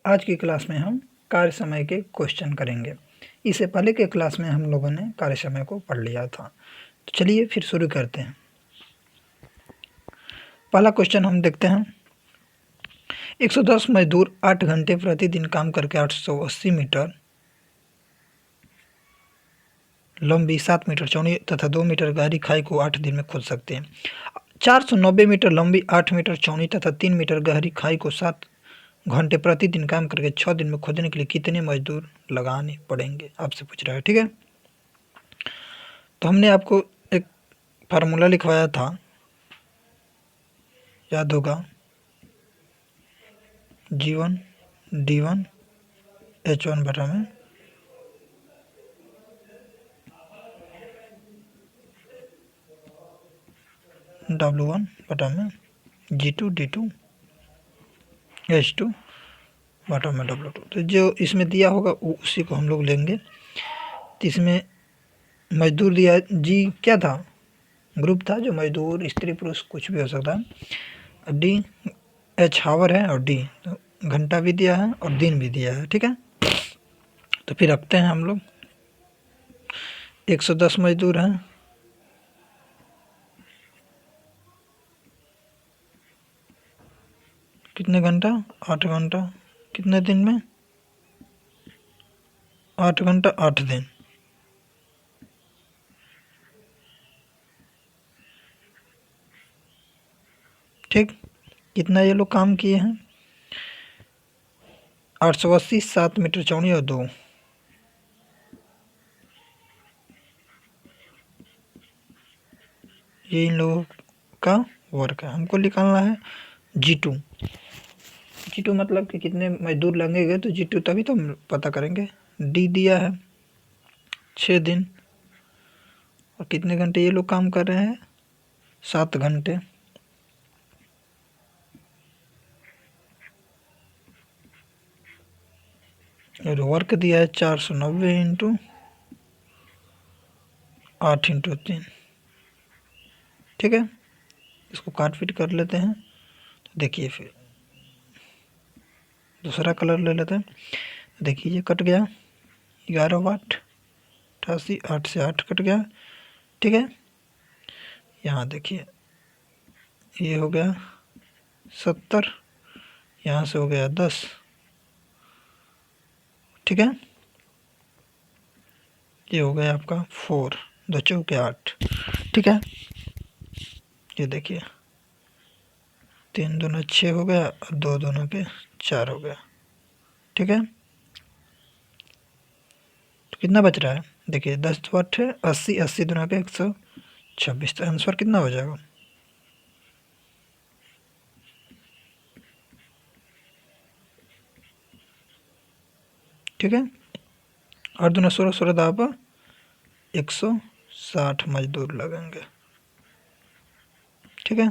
आज की क्लास में हम कार्य समय के क्वेश्चन करेंगे। इससे पहले के क्लास में हम लोगों ने कार्य समय को पढ़ लिया था। तो चलिए फिर शुरू करते हैं। पहला क्वेश्चन हम देखते हैं। 110 मजदूर 8 घंटे प्रतिदिन काम करके 880 मीटर लंबी, 7 मीटर चौड़ी तथा 2 मीटर गहरी खाई को 8 दिन में खोद सकते हैं। 490 मीटर लंबी, 8 मीटर चौड़ी तथा 3 मीटर गहरी खाई को 7 घंटे प्रतिदिन काम करके 6 दिन में खोदने के लिए कितने मजदूर लगाने पड़ेंगे, आपसे पूछ रहा है। ठीक है, तो हमने आपको एक फार्मूला लिखवाया था, याद होगा, G1 D1 H1 बटा में W1 बटा में G2 D2 H2 बटा में W2। तो जो इसमें दिया होगा उसी को हम लोग लेंगे। तो इसमें मजदूर दिया, जी क्या था, ग्रुप था, जो मजदूर स्त्री पुरुष कुछ भी हो सकता है। डी H हावर है और डी तो घंटा भी दिया है और दिन भी दिया है। ठीक है, तो फिर रखते हैं हम लोग। 110 मजदूर हैं, कितने घंटा, 8 घंटा, कितने दिन में, 8 घंटा 8 दिन। ठीक, कितना ये लोग काम किए हैं, 880, 7 मीटर चौड़ी और 2, ये इन लोगों का वर्क है। हमको निकालना है G2। G2 मतलब कि कितने मजदूर लगेंगे, तो G2 तभी तो हम पता करेंगे। डी दिया है 6 दिन, और कितने घंटे ये लोग काम कर रहे हैं, 7 घंटे। और वर्क दिया है 490 इंटू 8 इंटू 3। ठीक है, इसको काट पीट कर लेते हैं। तो देखिए, फिर दूसरा कलर ले लेते हैं। देखिए ये कट गया, 11 वाट 88, 8 से 8 कट गया। ठीक है, यहाँ देखिए ये हो गया 70, यहाँ से हो गया 10। ठीक है, ये हो गया आपका 4, 2 चौके 8। ठीक है, ये देखिए 3 दूना 6 हो गया और 2 दूना के 4 हो गया। ठीक है, तो कितना बच रहा है, देखिए 10 वाट है, 80, 80 दूना के 126। तो आंसर कितना हो जाएगा, ठीक है, 8 दूना 16, 16 दाब 160 मजदूर लगेंगे। ठीक है,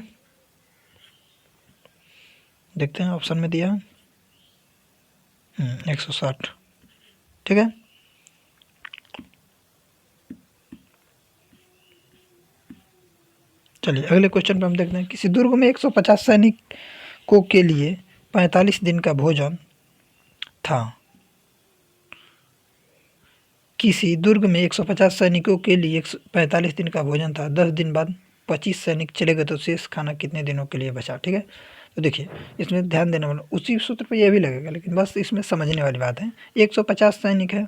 देखते हैं ऑप्शन में दिया 160। ठीक है, चलिए अगले क्वेश्चन पे हम देखते हैं। किसी दुर्ग में 150 सैनिकों के लिए 45 दिन का भोजन था। किसी दुर्ग में 150 सैनिकों के लिए 45 दिन का भोजन था। 10 दिन बाद 25 सैनिक चले गए तो शेष खाना कितने दिनों के लिए बचा। ठीक है, तो देखिए इसमें ध्यान देने वाला उसी सूत्र पे यह भी लगेगा, लेकिन बस इसमें समझने वाली बात है। 150 सैनिक है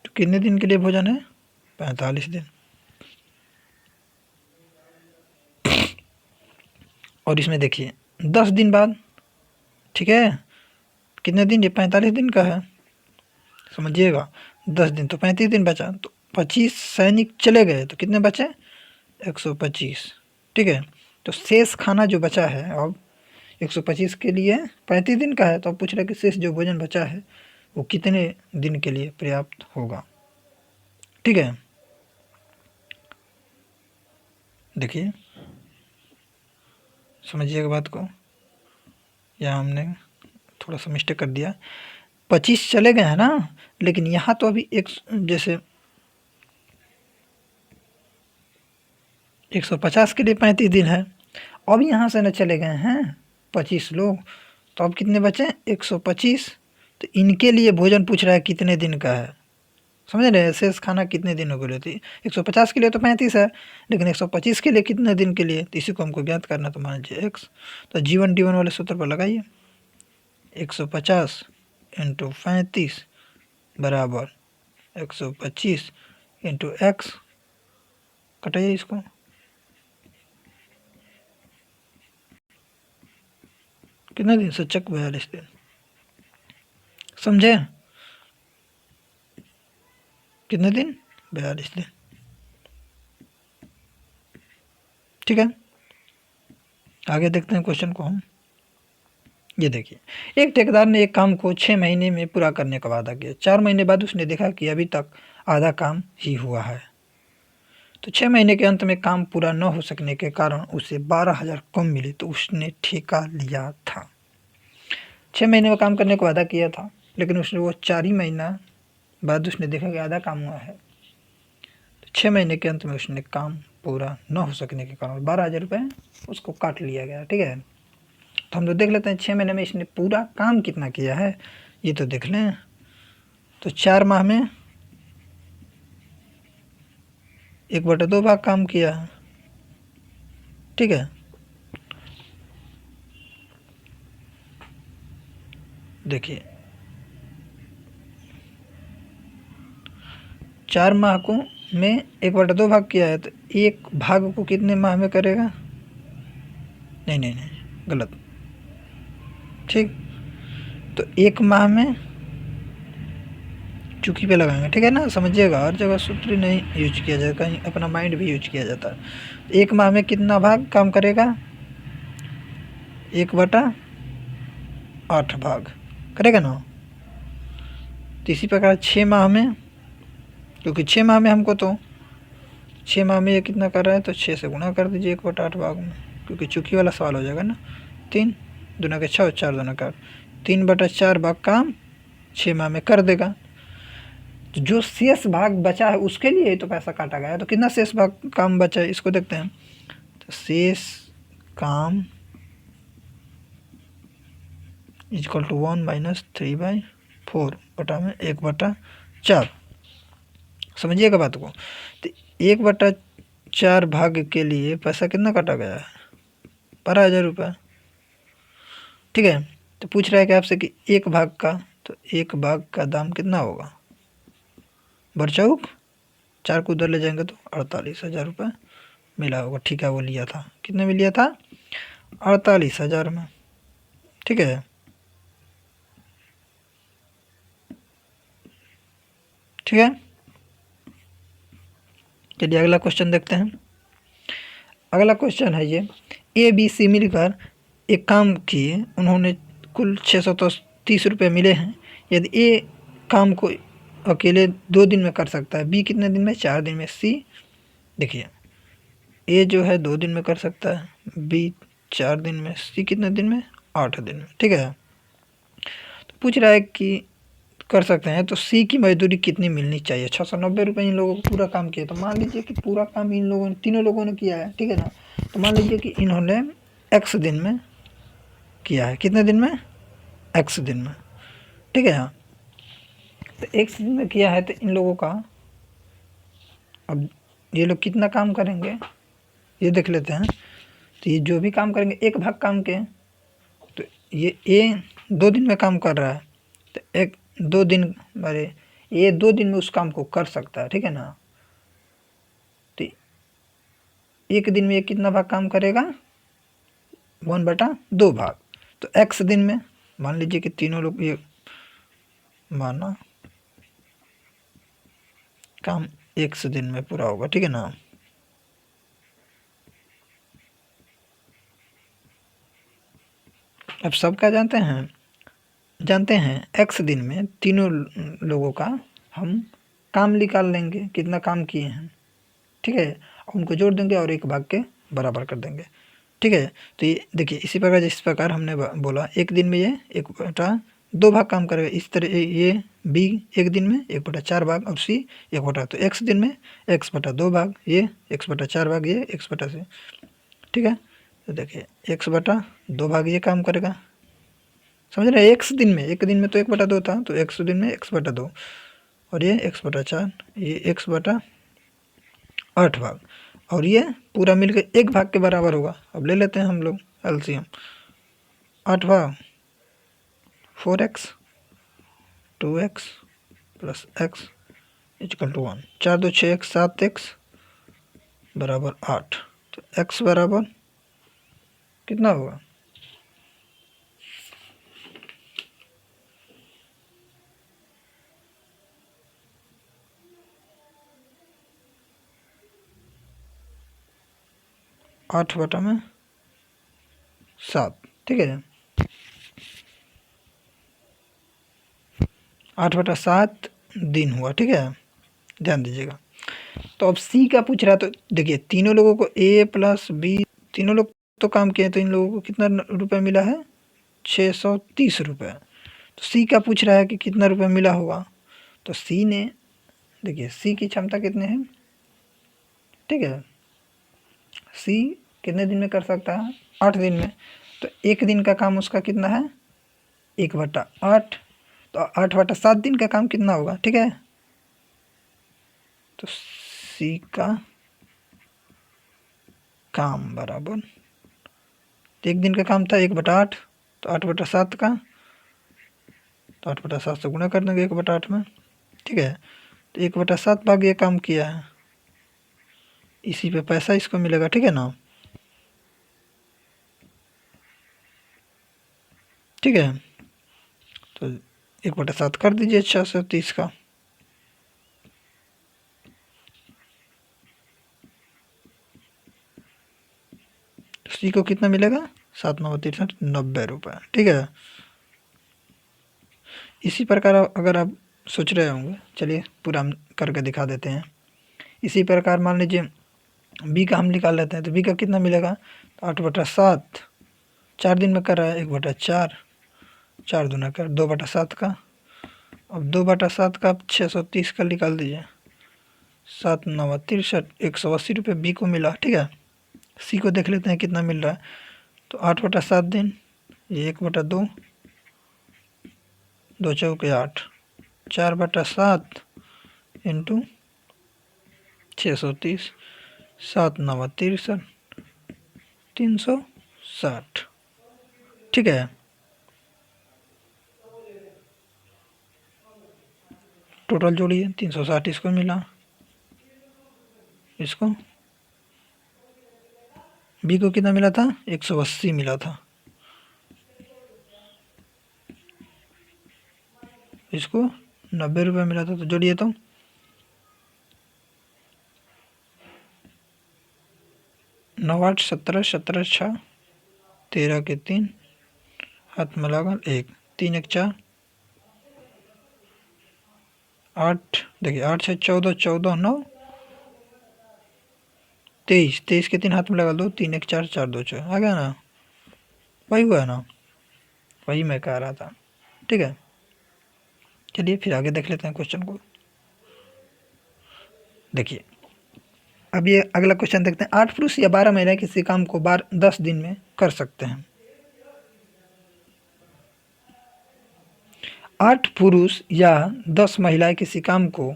तो कितने दिन के लिए भोजन है, 45 दिन। और इसमें देखिए 10 दिन बाद, ठीक है, कितने दिन, ये 45 दिन का है, समझिएगा। 10 दिन तो 35 दिन बचा, तो 25 सैनिक चले गए तो कितने बचे, 125। ठीक है, तो शेष खाना जो बचा है, अब 125 के लिए 35 दिन का है, तो अब पूछ रहे कि शेष जो भोजन बचा है वो कितने दिन के लिए पर्याप्त होगा। ठीक है, देखिए समझिएगा बात को, यहाँ हमने थोड़ा सा मिस्टेक कर दिया। 25 चले गए हैं ना, लेकिन यहाँ तो अभी एक जैसे 150 के लिए 35 दिन है, अब यहाँ से न चले गए हैं 25 लोग, तो अब कितने बचे 125। तो इनके लिए भोजन पूछ रहा है कितने दिन का है, समझ रहे हैं, शेष खाना कितने दिनों के लिए थी। 150 के लिए तो 35 है, लेकिन 125 के लिए कितने दिन के लिए, तो इसी को हमको ज्ञात करना। तो मान लीजिए एक्स, तो जीवन डी वन वाले सूत्र पर लगाइए, 150 इंटू 35 बराबर 125 इंटू एक्स, कटाइए इसको, कितने दिन, सचक 42 दिन, समझे, कितने दिन, 42 दिन। ठीक है, आगे देखते हैं क्वेश्चन को हम। ये देखिए, एक ठेकेदार ने एक काम को 6 महीने में पूरा करने का वादा किया। 4 महीने बाद उसने देखा कि अभी तक आधा काम ही हुआ है। तो 6 महीने के अंत में काम पूरा न हो सकने के कारण उसे 12,000 कम मिली, तो उसने ठेका लिया था। 6 महीने में काम करने का वादा किया था, लेकिन उसने वो 4 ही महीना बाद उसने देखा कि आधा काम हुआ है। तो 6 महीने के अंत में उसने काम पूरा न हो सकने के कारण 12,000 रुपये उसको काट लिया गया। ठीक है, तो हम तो देख लेते हैं 6 महीने में इसने पूरा काम कितना किया है, ये तो देख लें। तो 4 माह में 1/2 भाग काम किया है। ठीक है, देखिए 4 माह को में 1/2 भाग किया है, तो एक भाग को कितने माह में करेगा, नहीं नहीं नहीं गलत, ठीक, तो 1 माह में चुकी पे लगाएंगे। ठीक है ना, समझिएगा, हर जगह सूत्र नहीं यूज किया जाता, कहीं अपना माइंड भी यूज किया जाता है। 1 माह में कितना भाग काम करेगा, 1/8 भाग करेगा ना। तो इसी प्रकार 6 माह में, क्योंकि 6 माह में हमको तो 6 माह में ये कितना कर रहा है, तो 6 से गुणा कर दीजिए 1/8 भाग में, क्योंकि चुकी वाला सवाल हो जाएगा ना। 3 दूना के 6, 4 दूना का 3/4 भाग काम 6 माह में कर देगा। तो जो शेष भाग बचा है उसके लिए तो पैसा काटा गया है। तो कितना शेष भाग काम बचा है, इसको देखते हैं। तो शेष काम इजकल टू 1 माइनस 3/4 बटा में 1/4, समझिएगा बात को। तो 1/4 भाग के लिए पैसा कितना काटा गया है, 12,000 रुपये। ठीक है, तो पूछ रहा है कि आपसे कि एक भाग का, तो एक भाग का दाम कितना होगा, बरचौक 4 को उधर ले जाएंगे तो 48,000 रुपये मिला होगा। ठीक है, वो लिया था, कितने में लिया था, 48,000 में। ठीक है, ठीक है, चलिए अगला क्वेश्चन देखते हैं। अगला क्वेश्चन है ये, ए बी सी मिलकर एक काम किए, उन्होंने कुल 630 रुपये मिले हैं। यदि ए काम को अकेले 2 दिन में कर सकता है, बी कितने दिन में, 4 दिन में, सी, देखिए ए जो है 2 दिन में कर सकता है, बी 4 दिन में, सी कितने दिन में, 8 दिन में। ठीक है, तो पूछ रहा है कि कर सकते हैं, तो सी की मजदूरी कितनी मिलनी चाहिए। 690 रुपये इन लोगों को पूरा काम किया। तो मान लीजिए कि पूरा काम इन लोगों ने, तीनों लोगों ने किया है। ठीक है ना, तो मान लीजिए कि इन्होंने एक्स दिन में किया है, कितने दिन में, एक्स दिन में। ठीक है, हाँ, तो एक्स दिन में किया है, तो इन लोगों का अब ये लोग कितना काम करेंगे ये देख लेते हैं। तो ये जो भी काम करेंगे एक भाग काम के, तो ये ए 2 दिन में काम कर रहा है, तो 2 दिन, अरे ये 2 दिन में उस काम को कर सकता है। ठीक है ना, तो 1 दिन में ये कितना भाग काम करेगा, 1/2 भाग। तो एक्स दिन में मान लीजिए कि तीनों लोग ये माना काम एक्स दिन में पूरा होगा। ठीक है ना, अब सब क्या जानते हैं एक्स दिन में तीनों लोगों का हम काम निकाल लेंगे, कितना काम किए हैं। ठीक है, उनको जोड़ देंगे और एक भाग के बराबर कर देंगे। ठीक है, तो ये देखिए इसी प्रकार, जिस प्रकार हमने बोला एक दिन में ये 1/2 भाग काम करेगा, इस तरह ये बी एक दिन में 1/4 भाग और सी 1/, तो एक्स दिन में x/2 भाग, ये x/4 भाग, ये x/से। ठीक है, तो देखिए x/2 भाग ये काम करेगा, समझ रहे हैं, एक्स दिन में, एक दिन में तो 1/2 था, तो 100 दिन में x/2, और ये x/4, ये x/8 और ये पूरा मिलकर 1 भाग के बराबर होगा। अब ले लेते हैं हम लोग LCM. 8 4x 2x plus x equal to 1, 4 2 6x 7x बराबर 8। तो x बराबर कितना होगा? आठ बटा में 7, ठीक है। 8/7 दिन हुआ, ठीक है, ध्यान दीजिएगा। तो अब सी का पूछ रहा है, तो देखिए तीनों लोगों को ए प्लस बी, तीनों लोग तो काम किए, तो इन लोगों को कितना रुपये मिला है? 630 रुपये। तो सी का पूछ रहा है कि कितना रुपये मिला होगा। तो सी ने, देखिए सी की क्षमता कितने हैं, ठीक है, सी कितने दिन में कर सकता है? 8 दिन में। तो एक दिन का काम उसका कितना है? 1/8। तो 8/7 दिन का काम कितना होगा, ठीक है। तो सी का काम बराबर, एक दिन का काम था 1/8, तो 8/7 का, तो 8/7 से गुणा कर देंगे 1/8 में, ठीक है। तो 1/7 भाग ये काम किया है, इसी पे पैसा इसको मिलेगा, ठीक है ना, ठीक है। तो 1/7 कर दीजिए 630 का, सी को कितना मिलेगा? 7 9 63 90 रुपये, ठीक है। इसी प्रकार अगर आप सोच रहे होंगे, चलिए पूरा हम करके दिखा देते हैं। इसी प्रकार मान लीजिए बी का हम निकाल लेते हैं, तो बी का कितना मिलेगा? तो 8/7 4 दिन में कर रहा है, 1/4, 4 दूना कर 2/7 का। अब 2/7 का 630 का निकाल दीजिए, 7 9 63, 180 रुपये बी को मिला, ठीक है। सी को देख लेते हैं कितना मिल रहा है। तो 8/7 दिन, ये 1/2, 2 चौके 8, 4/7 इंटू 630, 7 9 63, 360, ठीक है। टोटल जोड़िए, 360 इसको मिला, इसको बी को कितना मिला था? 180 मिला था, इसको 90 रुपये मिला था। तो जोड़िए, तो 9 8 17 17 6 13 के 3 हाथ में लगा 1, 3 1 4 8, देखिए 8 6 14 14 9 23, 23 के 3 हाथ में लगा 2, 3 1 4 4 2 6, आ गया ना, वही हुआ ना, वही मैं कह रहा था, ठीक है। चलिए फिर आगे देख लेते हैं क्वेश्चन को। देखिए अब ये अगला क्वेश्चन देखते हैं। 8 पुरुष या 12 महिलाएं किसी काम को 10 दिन में कर सकते हैं। 8 पुरुष या 10 महिलाएं किसी काम को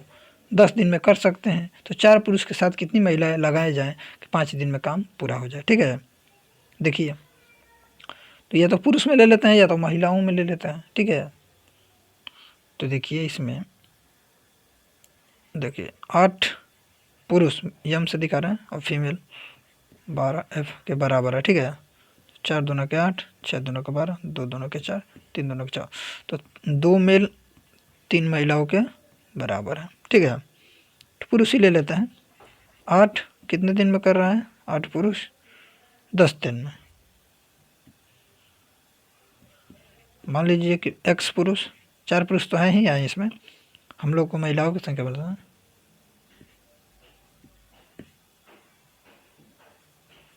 10 दिन में कर सकते हैं, तो 4 पुरुष के साथ कितनी महिलाएं लगाए जाएं कि 5 दिन में काम पूरा हो जाए, ठीक है। देखिए तो या तो पुरुष में ले लेते हैं या तो महिलाओं में ले लेते हैं, ठीक है। तो देखिए इसमें, देखिए 8 पुरुष यम से दिखा रहे हैं और फीमेल 12 एफ के बराबर है, ठीक है। 4 दूना के 8, 6 दूना के 12, 2 दूना के 4, 3 दूना के 4, तो 2 मेल 3 महिलाओं के बराबर है, ठीक है। तो पुरुष ही ले लेते हैं। 8 कितने दिन में कर रहा है? 8 पुरुष 10 दिन में। मान लीजिए कि x पुरुष, 4 पुरुष तो हैं ही यहाँ, इसमें हम लोग को महिलाओं की संख्या बताना है।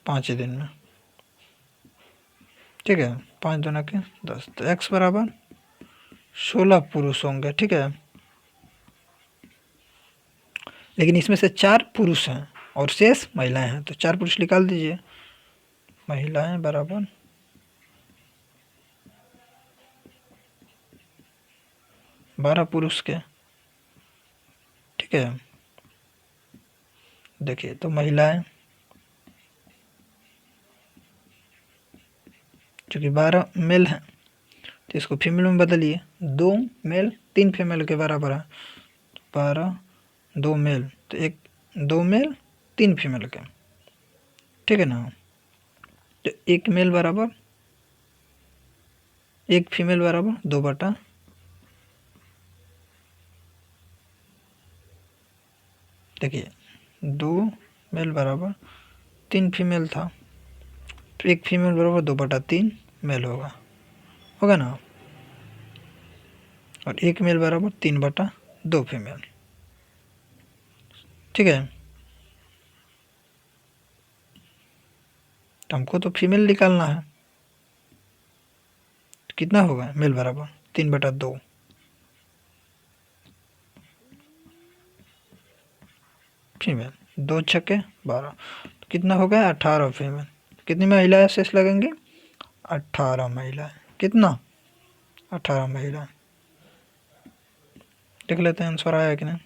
5 दिन में, ठीक है। 5 दूना के 10, तो x बराबर 16 पुरुष होंगे, ठीक है। लेकिन इसमें से 4 पुरुष हैं और शेष महिलाएं हैं, तो 4 पुरुष निकाल दीजिए, महिलाएं बराबर 12 पुरुष के, ठीक है। देखिए तो महिलाएं चूँकि 12 मेल हैं तो इसको फीमेल में बदलिए, 2 मेल 3 फीमेल के बराबर है, 12 2 मेल तो 2 मेल 3 फीमेल के, ठीक है ना। तो 1 मेल बराबर 1 फीमेल बराबर 2 बटा, देखिए 2 मेल बराबर 3 फीमेल था तो 1 फीमेल बराबर 2 बटा 3 मेल होगा ना, और 1 मेल बराबर 3 बटा 2 फीमेल, ठीक है। तो हमको तो फीमेल निकालना है, तो कितना होगा मेल बराबर 3 बटा 2, फीमेल 2 छक्के 12, तो कितना हो गया 18 फीमेल। कितनी महिलाएं शेष लगेंगी 18 महिलाएं, कितना 18 महिलाएं। देख लेते हैं आंसर आया कि नहीं,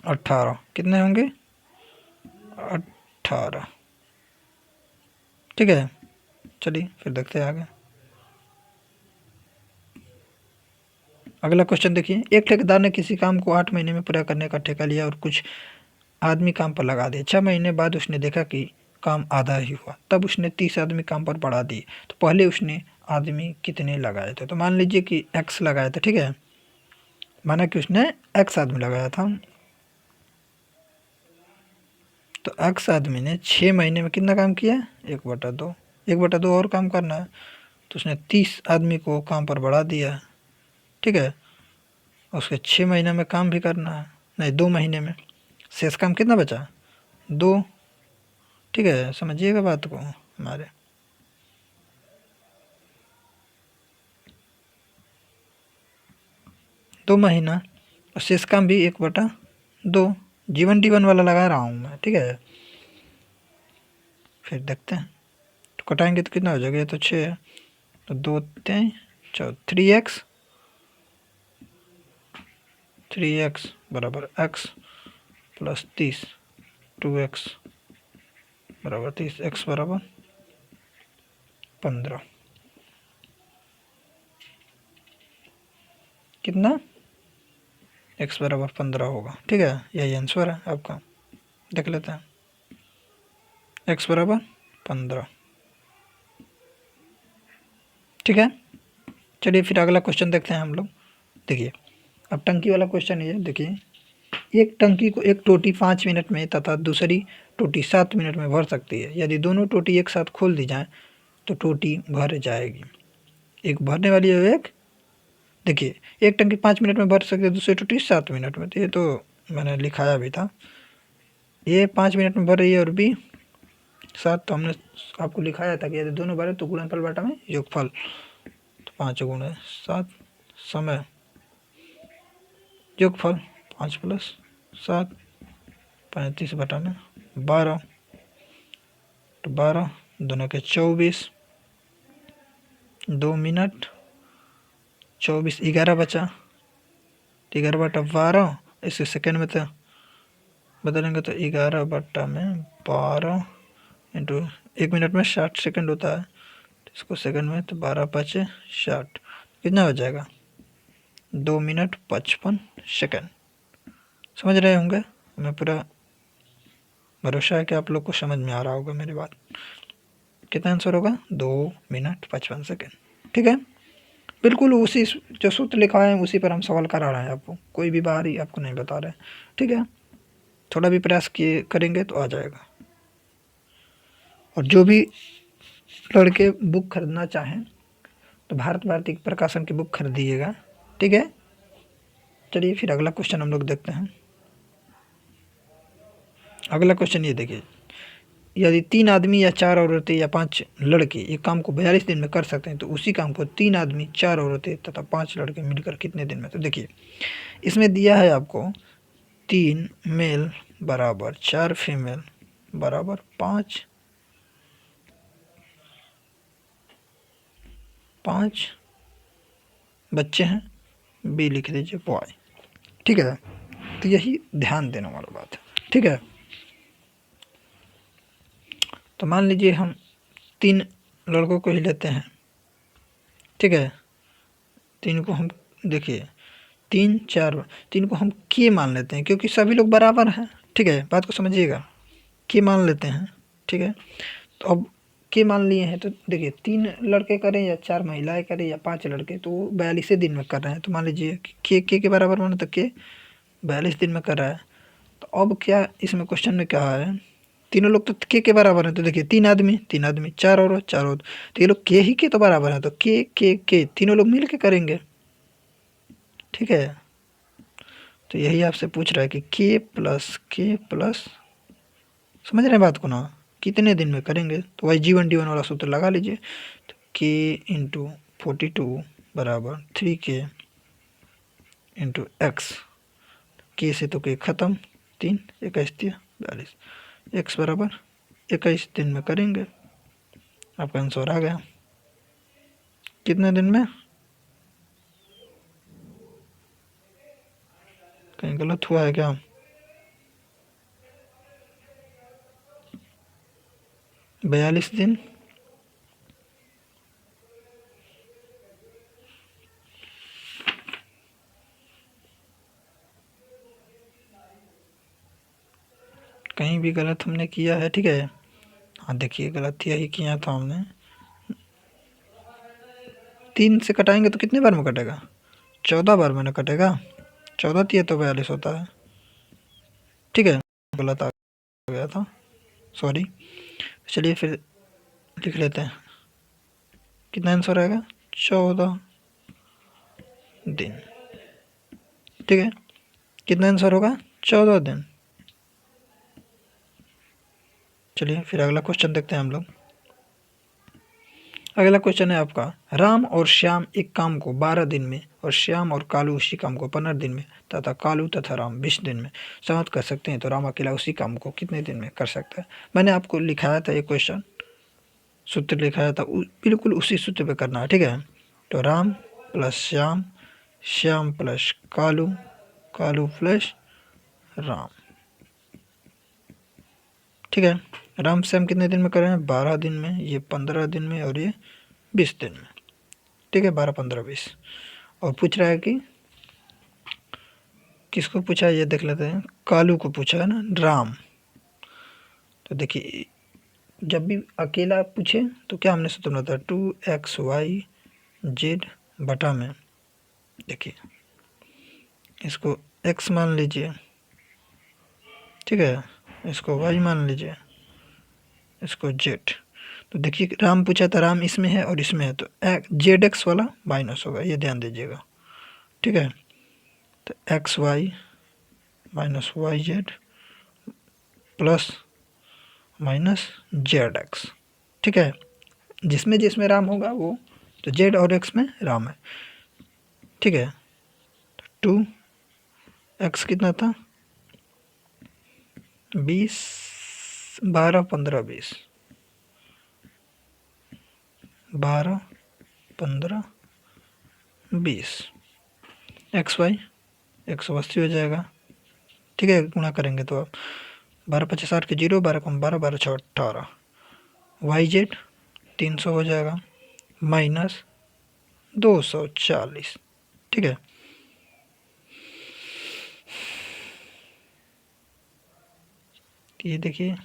18 कितने होंगे 18, ठीक है। चलिए फिर देखते हैं आगे। अगला क्वेश्चन देखिए, एक ठेकेदार ने किसी काम को 8 महीने में पूरा करने का ठेका लिया और कुछ आदमी काम पर लगा दिए। 6 महीने बाद उसने देखा कि काम आधा ही हुआ, तब उसने 30 आदमी काम पर बढ़ा दिए। तो पहले उसने आदमी कितने लगाए थे, तो मान लीजिए कि x लगाया था, ठीक है, माना कि उसने x आदमी लगाया था, तो x आदमी ने 6 महीने में कितना काम किया 1/2, 1/2 और काम करना है, तो उसने 30 आदमी को काम पर बढ़ा दिया, ठीक है। उसके 6 महीने में काम भी करना है, नहीं 2 महीने में, शेष काम कितना बचा 2, ठीक है, समझिएगा बात को हमारे। दो महीना और शेष काम भी 1/2, जीवन टीवन वाला लगा रहा हूँ मैं, ठीक है। फिर देखते हैं, तो कटाएंगे तो कितना हो जाएगा, ये तो 6 है, तो 2 3 4 3x बराबर x प्लस 30, 2x बराबर 30, x बराबर 15, कितना x बराबर 15 होगा, ठीक है। यही आंसर है आपका, देख लेते हैं x बराबर 15, ठीक है। चलिए फिर अगला क्वेश्चन देखते हैं हम लोग। देखिए अब टंकी वाला क्वेश्चन है, देखिए एक टंकी को एक टोटी 5 मिनट में तथा दूसरी टोटी 7 मिनट में भर सकती है। यदि दोनों टोटी एक साथ खोल दी जाए तो टोटी भर जाएगी। एक भरने वाली है, एक देखिए एक टंकी 5 मिनट में भर सकती है, दूसरी टोटी 7 मिनट में, तो ये तो मैंने लिखाया भी था, ये 5 मिनट में भर रही है और बी 7, तो हमने आपको लिखाया था कि यदि दोनों भरे तो गुणनफल बटा में योगफल, तो 5 गुणे 7 समय योगफल 5 प्लस 7 35 बटा में 12, तो 12 दोनों के 24, 2 मिनट 24 11 बचा, 11/12, इसे सेकेंड में तो बदलेंगे तो 11 में 12 इंटू 1 मिनट में 60 सेकेंड होता है, तो इसको सेकेंड में तो 12 5 60, कितना हो जाएगा 2 मिनट 55 सेकेंड। समझ रहे होंगे, मैं पूरा भरोसा है कि आप लोग को समझ में आ रहा होगा मेरी बात। कितना आंसर होगा 2 मिनट 55 सेकेंड, ठीक है। बिल्कुल उसी जो सूत्र लिखा है उसी पर हम सवाल करा रहे हैं आपको, कोई भी बाहरी आपको नहीं बता रहे, ठीक है। थोड़ा भी प्रयास किए करेंगे तो आ जाएगा। और जो भी लड़के बुक खरीदना चाहें तो भारत भारती प्रकाशन की बुक खरीदिएगा, ठीक है। चलिए फिर अगला क्वेश्चन हम लोग देखते हैं। अगला क्वेश्चन ये देखिए, यदि 3 आदमी या 4 औरतें या 5 लड़के एक काम को 42 दिन में कर सकते हैं तो उसी काम को 3 आदमी 4 औरतें तथा 5 लड़के मिलकर कितने दिन में, तो देखिए इसमें दिया है आपको 3 मेल बराबर 4 फीमेल बराबर 5 बच्चे हैं, बी लिख दीजिए बॉय। ठीक है, तो यही ध्यान देने वाला बात है। ठीक है, तो मान लीजिए हम 3 लड़कों को ही लेते हैं। ठीक है, 3 को हम देखिए 3 4 3 को हम के मान लेते हैं क्योंकि सभी लोग बराबर हैं। ठीक है, बात को समझिएगा, के मान लेते हैं। ठीक है, तो अब के मान लिए हैं तो देखिए 3 लड़के करें या 4 महिलाएं करें या 5 लड़के, तो वो 42 दिन में कर रहे हैं। तो मान लीजिए के बराबर माने तो के 42 दिन में कर रहा है। तो अब क्या इसमें क्वेश्चन में क्या है, तीनों लोग तो के बराबर हैं। तो देखिए 3 आदमी 4 औरत तो ये लोग के ही के तो बराबर हैं, तो के तीनों लोग मिल के करेंगे। ठीक है, तो यही आपसे पूछ रहा है कि के प्लस समझ रहे हैं बात को ना, कितने दिन में करेंगे। तो वही G1D1 वाला सूत्र लगा लीजिए। तो के इंटू 42 बराबर 3K इंटू एक्स। के से तो के ख़त्म, 3 21 42, एक्स बराबर 21 दिन में करेंगे। आपका आंसर आ गया। कितने दिन में, कहीं गलत हुआ है क्या? बयालीस दिन। कहीं भी गलत हमने किया है? ठीक है, हाँ देखिए गलत यही किया था हमने। 3 से कटाएंगे तो कितने बार में कटेगा? 14 बार में ना कटेगा। 14 तिया तो 42 होता है। ठीक है, गलत आ गया था, सॉरी। चलिए फिर लिख लेते हैं, कितना आंसर आएगा? 14 दिन। ठीक है, कितना आंसर होगा? 14 दिन। चलिए फिर अगला क्वेश्चन देखते हैं हम लोग। अगला क्वेश्चन है आपका, राम और श्याम एक काम को 12 दिन में और श्याम और कालू उसी काम को 15 दिन में तथा कालू तथा राम 20 दिन में समाप्त कर सकते हैं, तो राम अकेला उसी काम को कितने दिन में कर सकता है? मैंने आपको लिखाया था ये क्वेश्चन, सूत्र लिखाया था, बिल्कुल उसी सूत्र पे करना है। ठीक है, तो Ram plus Shyam, Shyam plus Kalu, Kalu plus Ram. ठीक है, राम श्याम कितने दिन में कर रहे हैं? 12 दिन में, ये 15 दिन में और ये 20 दिन में। ठीक है, 12 15 20। और पूछ रहा है कि किसको पूछा है, ये देख लेते हैं। कालू को पूछा है ना, राम। तो देखिए जब भी अकेला पूछे तो क्या हमने सूत्र बनाता है, 2XY Z बटा में, देखिए इसको x मान लीजिए। ठीक है, इसको y मान लीजिए, इसको z। तो देखिए राम पूछा था, राम इसमें है और इसमें है, तो ZX वाला माइनस होगा, ये ध्यान दीजिएगा। ठीक है, तो XY minus YZ plus minus ZX। ठीक है, जिसमें जिसमें राम होगा वो, तो Z और X में राम है। ठीक है, तो 2x कितना था? 20 12 15 20, 12 15 20, XY 180 हो जाएगा। ठीक है, गुणा करेंगे तो आप 12 50 60 के 0, 12 कम 12, 12 6 18, YZ 300 हो जाएगा माइनस 240। ठीक है, ये देखिए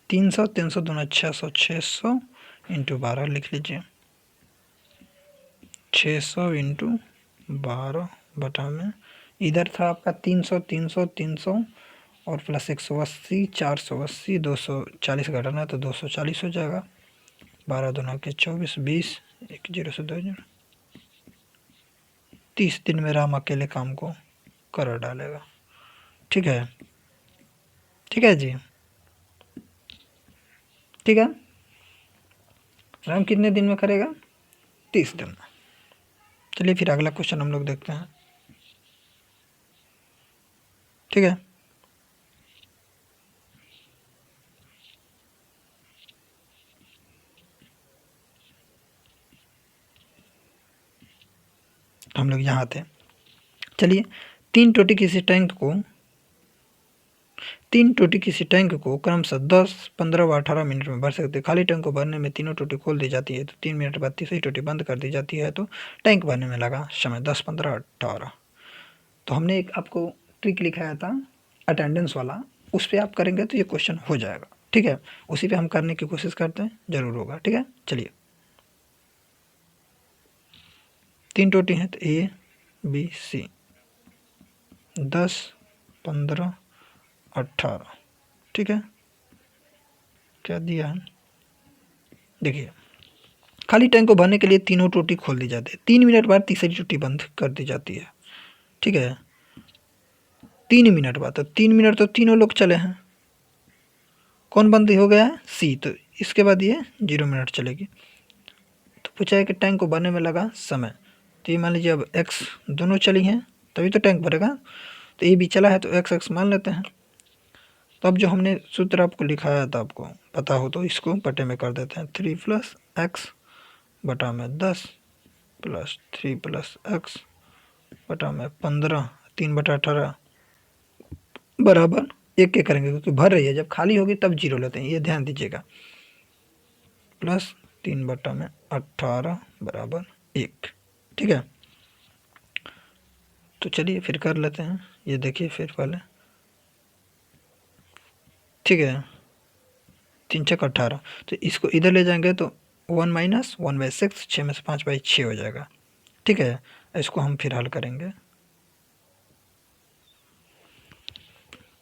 300 300 दूना 600, 600 इंटू 12 लिख लीजिए, 600 इंटू 12 बटा में, इधर था आपका 300 300 300 और प्लस 180 480, 240 घटाना तो 240 हो जाएगा। 12 दूना के 24, 20, 1 0 से 2 0, 30 दिन में राम अकेले काम को कर डालेगा। ठीक है, ठीक है जी, ठीक है, राम कितने दिन में करेगा? 30 दिन में। चलिए फिर अगला क्वेश्चन हम लोग देखते हैं। ठीक है, तो हम लोग यहाँ थे। चलिए, तीन टोटी किसी टैंक को क्रमशः 10, 15 व 18 मिनट में भर सकते हैं। खाली टैंक को भरने में तीनों टोटी खोल दी जाती है तो 3 मिनट बाद तीसरी टोटी बंद कर दी जाती है, तो टैंक भरने में लगा समय 10, 15, 18। तो हमने एक आपको ट्रिक लिखाया था अटेंडेंस वाला, उस पर आप करेंगे तो ये क्वेश्चन हो जाएगा। ठीक है, उसी पे हम करने की कोशिश करते हैं, ज़रूर होगा। ठीक है, चलिए, 3 टोटी हैं तो A, B, C, 10, 15, 18। ठीक है, क्या दिया है, देखिए, खाली टैंक को भरने के लिए तीनों टोटी खोल दी जाती है, 3 मिनट बाद तीसरी टोटी बंद कर दी जाती है। ठीक है, 3 मिनट बाद, तो 3 मिनट तो तीनों लोग चले हैं, कौन बंद हो गया है, सी, तो इसके बाद ये 0 मिनट चलेगी। तो पूछा है कि टैंक को भरने में लगा समय, तो ये मान लीजिए अब एक्स दोनों चली हैं तभी तो टैंक भरेगा, तो ये भी चला है तो एक्स एक्स मान लेते हैं। तो अब जो हमने सूत्र आपको लिखाया था, आपको पता हो तो इसको बटे में कर देते हैं। 3 + x बटा में 10 + 3 + x बटा में 15, 3/18 बराबर 1 के करेंगे, क्योंकि भर रही है, जब खाली होगी तब 0 लेते हैं, ये ध्यान दीजिएगा। प्लस 3/18 बराबर 1। ठीक है, तो चलिए फिर कर लेते हैं, ये देखिए फिर पहले। ठीक है, 3 × 18, तो इसको इधर ले जाएंगे तो 1 - 1/6, 6 में से 5/6 हो जाएगा। ठीक है, इसको हम फिर हल करेंगे,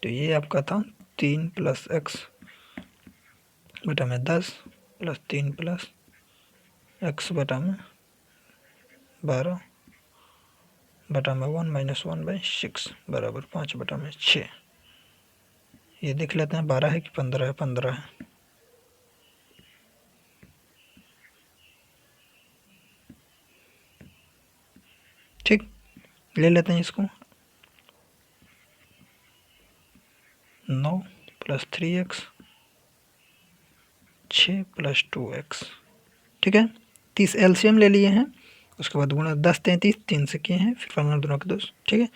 तो ये आपका था 3 + x बटा में 10 + 3 + x बटा में 12 बटा में 1 - 1/6 बराबर 5/6। ये देख लेते हैं 12 है कि 15 है, 15 है। ठीक, ले लेते हैं इसको, 9 + 3x 6 + 2x। ठीक है, 30 एलसीएम ले लिए हैं, उसके बाद गुणा 10, 33, 3 से किए हैं, फिर फलना दोनों के 2। ठीक है,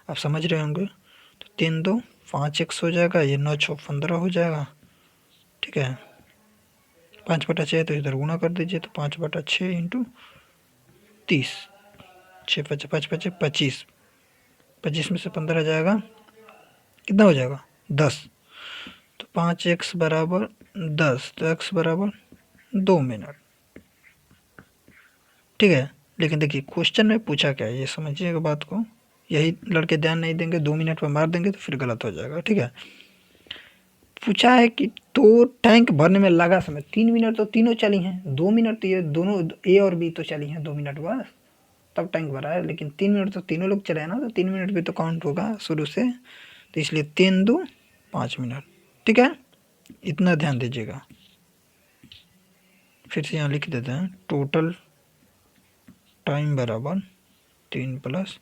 आप समझ रहे होंगे। तो 3 × 2 = 5x हो जाएगा, ये 9 × 6 = 15 हो जाएगा। ठीक है, 5/6 तो इधर गुणा कर दीजिए, तो 5/6 × 30, 6 × 5 = 5, 25, 25 में से 15 जाएगा, कितना हो जाएगा, 10। तो 5x बराबर 10, तो x बराबर 2 मिनट। ठीक है, लेकिन देखिए क्वेश्चन में पूछा क्या है, ये समझिएगा बात को, यही लड़के ध्यान नहीं देंगे, 2 मिनट में मार देंगे तो फिर गलत हो जाएगा। ठीक है, पूछा है कि तो टैंक भरने में लगा समय 3 मिनट, तो तीनों चली हैं, 2 मिनट तो ये दोनों ए और बी तो चली हैं 2 मिनट बस, तब टैंक भरा है, लेकिन 3 मिनट तो तीनों लोग चले हैं ना, तो 3 मिनट भी तो काउंट होगा शुरू से, तो इसलिए 3 × 2 = 5 मिनट। ठीक है, इतना ध्यान दीजिएगा। फिर से यहाँ लिख देते हैं, टोटल टाइम बराबर 3 +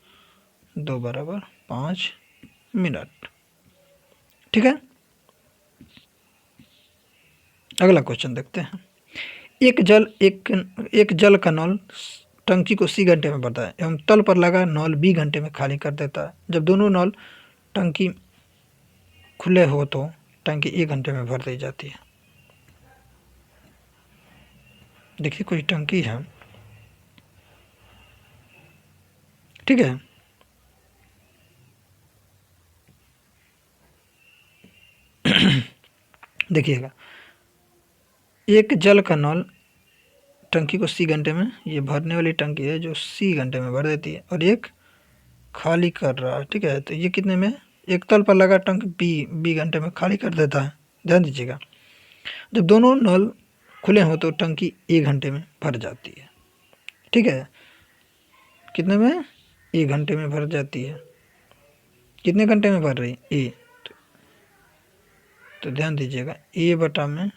2 बराबर 5 मिनट। ठीक है, अगला क्वेश्चन देखते हैं। एक जल का नल टंकी को C घंटे में भरता है एवं तल पर लगा नल B घंटे में खाली कर देता है। जब दोनों नल टंकी खुले हो तो टंकी 1 घंटे में भर दी जाती है। देखिए कोई टंकी है, ठीक है, देखिएगा, एक जल का नल टंकी को C घंटे में, ये भरने वाली टंकी है जो C घंटे में भर देती है, और एक खाली कर रहा है। ठीक है, तो ये कितने में, एक तल पर लगा टंक B घंटे में खाली कर देता है। ध्यान दीजिएगा, जब दोनों नल खुले हों तो टंकी 1 घंटे में भर जाती है। ठीक है, कितने में, 1 घंटे में भर जाती है। कितने घंटे में भर रही, ए, तो ध्यान दीजिएगा, ए बटा में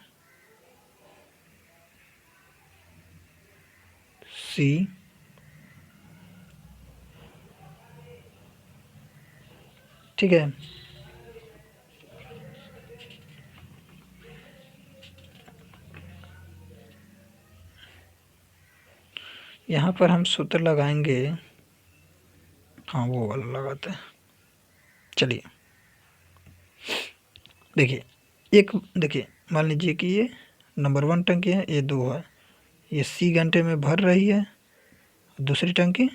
सी, ठीक है, यहाँ पर हम सूत्र लगाएंगे हाँ वो वाला लगाते हैं। चलिए देखिए, एक देखिए मान लीजिए कि ये नंबर 1 टंकी है, ये 2 है, ये सी घंटे में भर रही है, दूसरी टंकी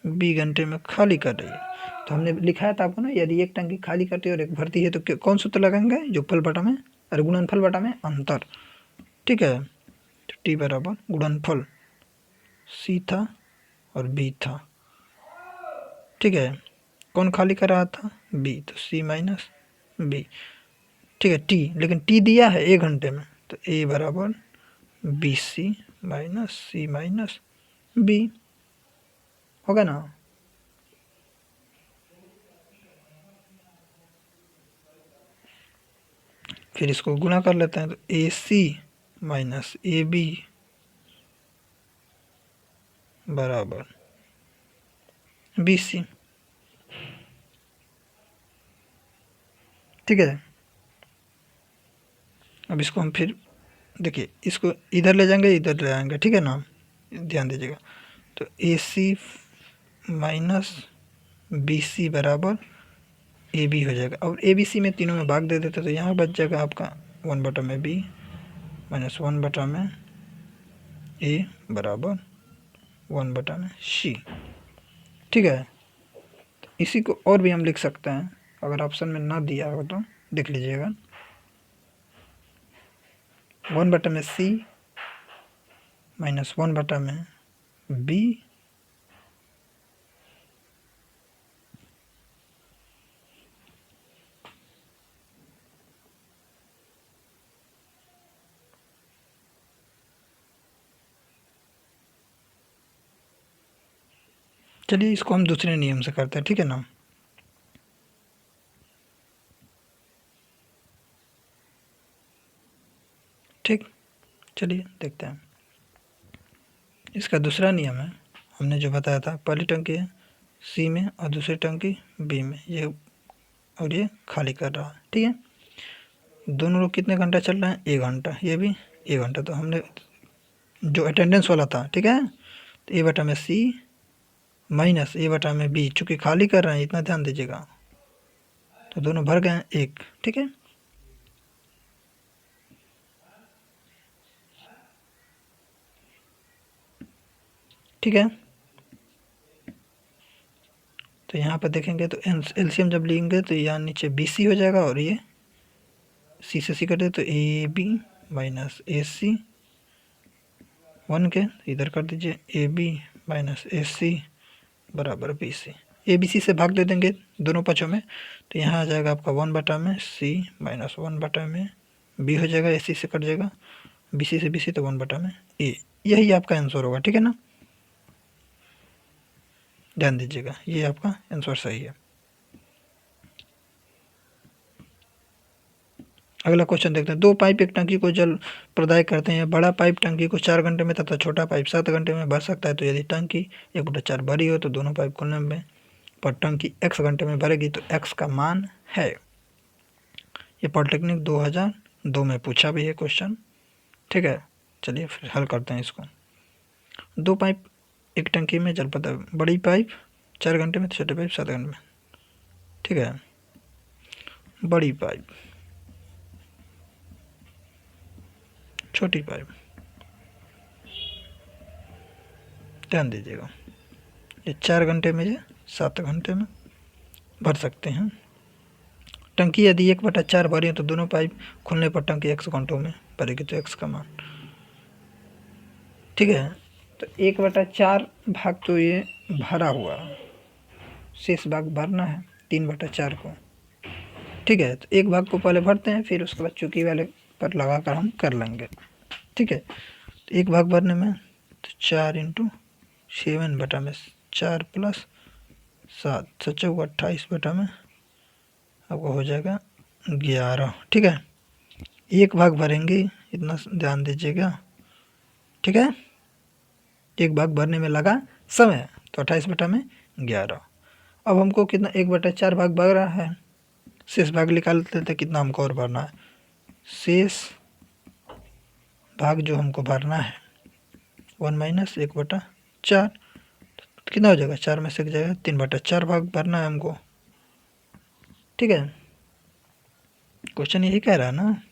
बी घंटे में खाली कर रही है। तो हमने लिखाया था आपको ना, यदि एक टंकी खाली करती है और एक भरती है तो कौन सूत्र लगाएंगे, जो फल बटा में और गुणनफल बटा में अंतर। ठीक है, तो टी बराबर गुणनफल सी था और बी था। ठीक है, कौन खाली कर रहा था, बी, तो सी माइनस बी। ठीक है, टी, लेकिन टी दिया है 1 घंटे में, तो ए बराबर बी सी माइनस सी माइनस बी होगा ना। फिर इसको गुणा कर लेते हैं, तो ए सी माइनस ए बी बराबर बी सी। ठीक है, अब इसको हम फिर देखिए, इसको इधर ले जाएंगे इधर ले आएंगे, ठीक है ना, ध्यान दीजिएगा। तो ए सी माइनस बी सी बराबर ए बी हो जाएगा। और ए बी सी में तीनों में भाग दे देते तो यहाँ बच जाएगा आपका 1 बटा में बी माइनस 1 बटा में ए बराबर 1 बटा में सी। ठीक है, तो इसी को और भी हम लिख सकते हैं, अगर ऑप्शन में ना दिया हो तो देख लीजिएगा। 1 बटा में सी माइनस 1 बटा में बी चलिए इसको हम दूसरे नियम से करते हैं, ठीक है ना। ठीक, चलिए देखते हैं। इसका दूसरा नियम है, हमने जो बताया था, पहली टंकी है सी में और दूसरी टंकी बी में, ये और ये खाली कर रहा है। ठीक है, दोनों लोग कितने घंटा चल रहे हैं, 1 घंटा, ये भी 1 घंटा। तो हमने जो अटेंडेंस वाला था, ठीक है, तो ए बटा में सी माइनस ए बटा में बी, चूँकि खाली कर रहे हैं, इतना ध्यान दीजिएगा, तो दोनों भर गए हैं 1। ठीक है, ठीक है, तो यहाँ पर देखेंगे तो एलसीएम जब लेंगे तो यहाँ नीचे बी सी हो जाएगा और ये सी से सी कटे तो ए बी माइनस ए सी 1 के इधर कर दीजिए, ए बी माइनस ए सी बराबर B C. A B C से भाग दे देंगे दोनों पक्षों में, तो यहाँ आ जाएगा आपका 1 बटा में सी माइनस 1 बटा में बी हो जाएगा, ए सी से कट जाएगा, बी सी से बी सी, तो 1 बटा में ए। यही आपका आंसर होगा। ठीक है ना, ध्यान दीजिएगा, ये आपका आंसर सही है। अगला क्वेश्चन देखते हैं। 2 पाइप एक टंकी को जल प्रदाय करते हैं। बड़ा पाइप टंकी को 4 घंटे में तथा छोटा पाइप 7 घंटे में भर सकता है। तो यदि टंकी 1/4 भरी हो तो दोनों पाइप खुलने में पर टंकी x घंटे में भरेगी तो x का मान है। ये पॉलिटेक्निक 2002 में पूछा भी है क्वेश्चन। ठीक है, चलिए फिर हल करते हैं इसको। 2 पाइप एक टंकी में जल प्रदाय, बड़ी पाइप 4 घंटे में, छोटे पाइप 7 घंटे में। ठीक है, बड़ी पाइप, छोटी पाइप, ध्यान दीजिएगा, ये 4 घंटे में, ये 7 घंटे में भर सकते हैं। टंकी यदि 1/4 भरी है तो दोनों पाइप खुलने पर टंकी x घंटों में भरेगी, तो x का मान। ठीक है, तो 1/4 भाग तो ये भरा हुआ, शेष भाग भरना है 3/4 को। ठीक है, तो एक भाग को पहले भरते हैं, फिर उसके बाद चुकी वाले पर लगा कर हम कर लेंगे। ठीक है, तो एक भाग भरने में तो 4 × 7 बटा में 4 + 7 7 28 बटा में आपको हो जाएगा 11। ठीक है, एक भाग भरेंगे, इतना ध्यान दीजिएगा। ठीक है, एक भाग भरने में लगा समय तो 28 बटा में 11। अब हमको कितना 1/4 भाग भर रहा है, शेष भाग निकाल लेते कितना हमको और भरना है। शेष भाग जो हमको भरना है 1 - 1/4, तो कितना हो जाएगा, 4 में से एक जाएगा, 3/4 भाग भरना है हमको। ठीक है, क्वेश्चन यही कह रहा है ना।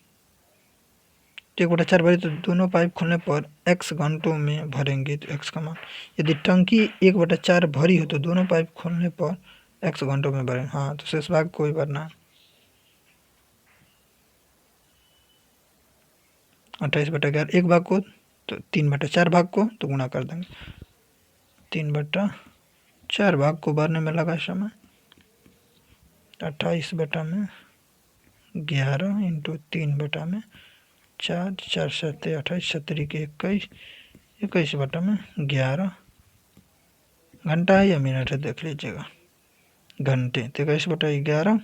तो 1/4 भरी तो दोनों पाइप खुलने पर x घंटों में भरेंगे, तो x का मान, यदि टंकी 1/4 भरी हो तो दोनों पाइप खोलने पर x घंटों में भरेंगे। हाँ, तो शेष भाग को ही भरना है। 28/11 एक भाग को, तो 3/4 भाग को तो गुणा कर देंगे। 3/4 भाग को भरने में लगा समय 28/11 इंटू 3/4, 4 7 28, 7 21 घंटा है या मिनट है देख लीजिएगा, घंटे, तो 21/11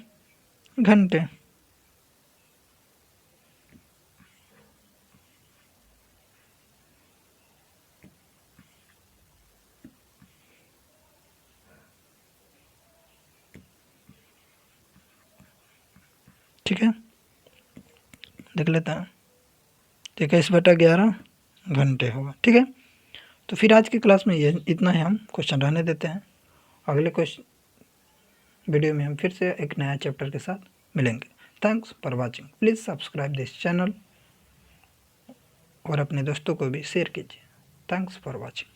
घंटे। ठीक है, देख लेते हैं, तो 21/11 घंटे होगा। ठीक है, तो फिर आज की क्लास में ये इतना ही, हम क्वेश्चन रहने देते हैं। अगले क्वेश्चन वीडियो में हम फिर से एक नया चैप्टर के साथ मिलेंगे। Thanks for watching, please subscribe this channel और अपने दोस्तों को भी शेयर कीजिए। Thanks for watching.